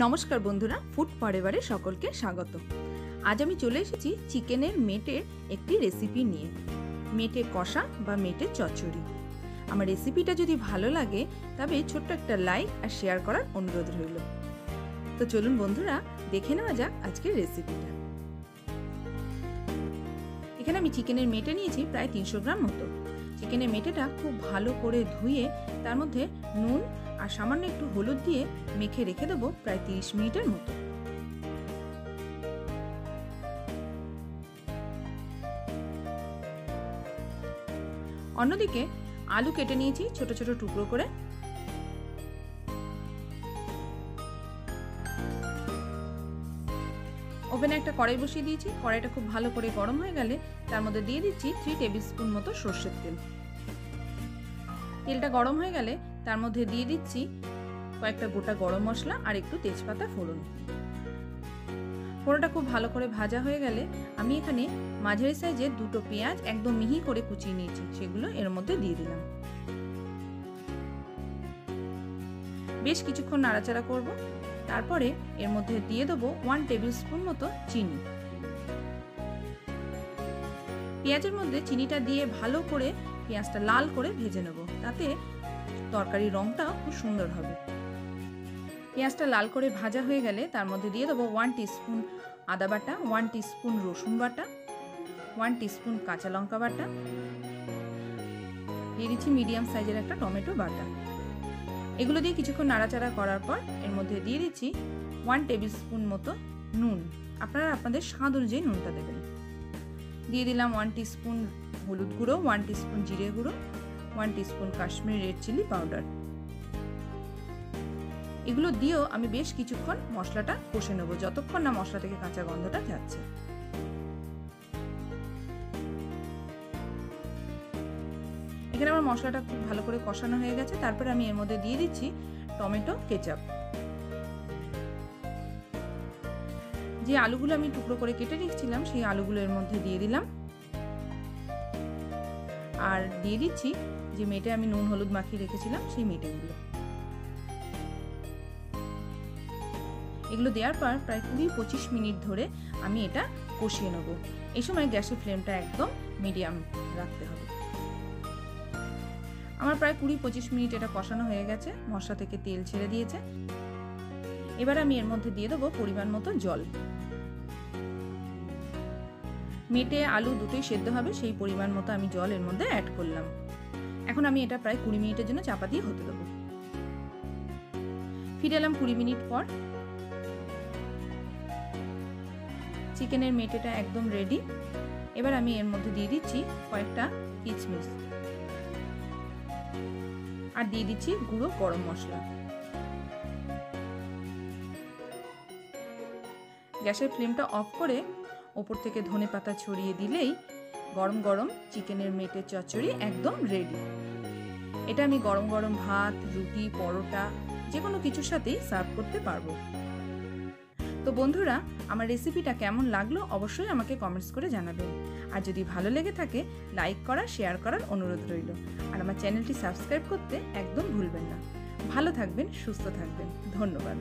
নমস্কার বন্ধুরা, ফুড ফরএভারে সকলকে স্বাগত। আজ আমি চলে এসেছি চিকেনের মেটের একটি রেসিপি নিয়ে, মেটে কষা বা মেটে চচ্চড়ি। আমার রেসিপিটা যদি ভালো লাগে তবে ছোট্ট একটা লাইক আর শেয়ার করার অনুরোধ রইল। তো চলুন বন্ধুরা, দেখে নেওয়া যাক আজকের রেসিপিটা। এখানে আমি চিকেনের মেটে নিয়েছি প্রায় 300 গ্রাম মতো। চিকেনের মেটেটা খুব ভালো করে ধুয়ে তার মধ্যে নুন আর সামান্য একটু হলুদ দিয়ে মেখে রেখে দেবো প্রায় 30 মিনিটের মতো। অন্যদিকে আলু কেটে নিয়েছি ছোট ছোট টুকরো করে। ওভেনে একটা কড়াই বসিয়ে দিয়েছি। কড়াইটা খুব ভালো করে গরম হয়ে গেলে তার মধ্যে দিয়ে দিচ্ছি 3 টেবিল স্পুন মতো সর্ষের তেল। তেলটা গরম হয়ে গেলে তার মধ্যে দিয়ে দিচ্ছি কয়েকটা গোটা গরম মশলা আর একটু তেজপাতা ফোড়ন। ফোড়নটা খুব ভালো করে ভাজা হয়ে গেলে আমি এখানে মাঝারি সাইজের দুটো পেঁয়াজ একদম মিহি করে কুচিয়ে নিয়েছি, সেগুলো এর মধ্যে দিয়ে দিলাম। বেশ কিছুক্ষণ নাড়াচাড়া করব। তারপরে এর মধ্যে দিয়ে দেবো 1 টেবিল স্পুন মতো চিনি। পেঁয়াজের মধ্যে চিনিটা দিয়ে ভালো করে পেঁয়াজটা লাল করে ভেজে নেব, তাতে তরকারির রংটা খুব সুন্দর হবে। পেঁয়াজটা লাল করে ভাজা হয়ে গেলে তার মধ্যে দিয়ে দেবো 1 টিস্পুন আদা বাটা, 1 টিস্পুন রসুন বাটা, 1 টিস্পুন কাঁচা লঙ্কা বাটা, দিয়ে দিচ্ছি মিডিয়াম সাইজের একটা টমেটো বাটা। এগুলো দিয়ে কিছুক্ষণ নাড়াচাড়া করার পর এর মধ্যে দিয়ে দিচ্ছি 1 টেবিল স্পুন মতো নুন। আপনারা আপনাদের স্বাদ অনুযায়ী নুনটা দেবেন। দিয়ে দিলাম 1 টিস্পুন হলুদ গুঁড়ো, 1 টিস্পুন জিরে গুঁড়ো, 1 teaspoon Kashmiri red chilli powder. এগুলো দিয়েও আমি বেশ কিছুক্ষণ মশলাটা কষে নেব, যতক্ষণ না মশলা থেকে কাঁচা গন্ধটা যাচ্ছে। এখানে আমার মশলাটা খুব ভালো করে কষানো হয়ে গেছে। তারপরে আমি এর মধ্যে দিয়ে দিচ্ছি টমেটো কেচাপ। যে আলুগুলো আমি টুকরো করে কেটে রেখেছিলাম সেই আলুগুলো এর মধ্যে দিয়ে দিলাম। আর দিয়ে দিচ্ছি যে মেটে আমি নুন হলুদ মাখিয়ে রেখেছিলাম সেই মেটেগুলো। এগুলো দেওয়ার পর প্রায় 20-25 মিনিট ধরে আমি এটা কষিয়ে নেব। এই সময় গ্যাসের ফ্লেমটা একদম মিডিয়াম রাখতে হবে। আমার প্রায় 20-25 মিনিট এটা কষানো হয়ে গেছে, মশলা থেকে তেল ছেড়ে দিয়েছে। এবার আমি এর মধ্যে দিয়ে দেবো পরিমাণ মতো জল। মেটে আলু দুটোই সেদ্ধ হবে, সেই পরিমাণ মতো আমি জল এর মধ্যে অ্যাড করলাম। এখন আমি এটা প্রায় 20 মিনিটের জন্য চাপা দিয়ে হতে দেবো। ফিরে এলাম 20 মিনিট পর। চিকেনের মেটেটা একদম রেডি। এবার আমি এর মধ্যে দিয়ে দিচ্ছি কয়েকটা কিশমিশ আর দিয়ে দিচ্ছি গুঁড়ো গরম মশলা। গ্যাসের ফ্লেমটা অফ করে ওপর থেকে ধনেপাতা ছড়িয়ে দিলেই গরম গরম চিকেনের মেটে চচ্চড়ি একদম রেডি। এটা আমি গরম গরম ভাত, রুটি, পরোটা যে কোনো কিছুর সাথেই সার্ভ করতে পারবো। তো বন্ধুরা, আমার রেসিপিটা কেমন লাগলো অবশ্যই আমাকে কমেন্টস করে জানাবেন। আর যদি ভালো লেগে থাকে লাইক করা, শেয়ার করার অনুরোধ রইল। আর আমার চ্যানেলটি সাবস্ক্রাইব করতে একদম ভুলবেন না। ভালো থাকবেন, সুস্থ থাকবেন। ধন্যবাদ।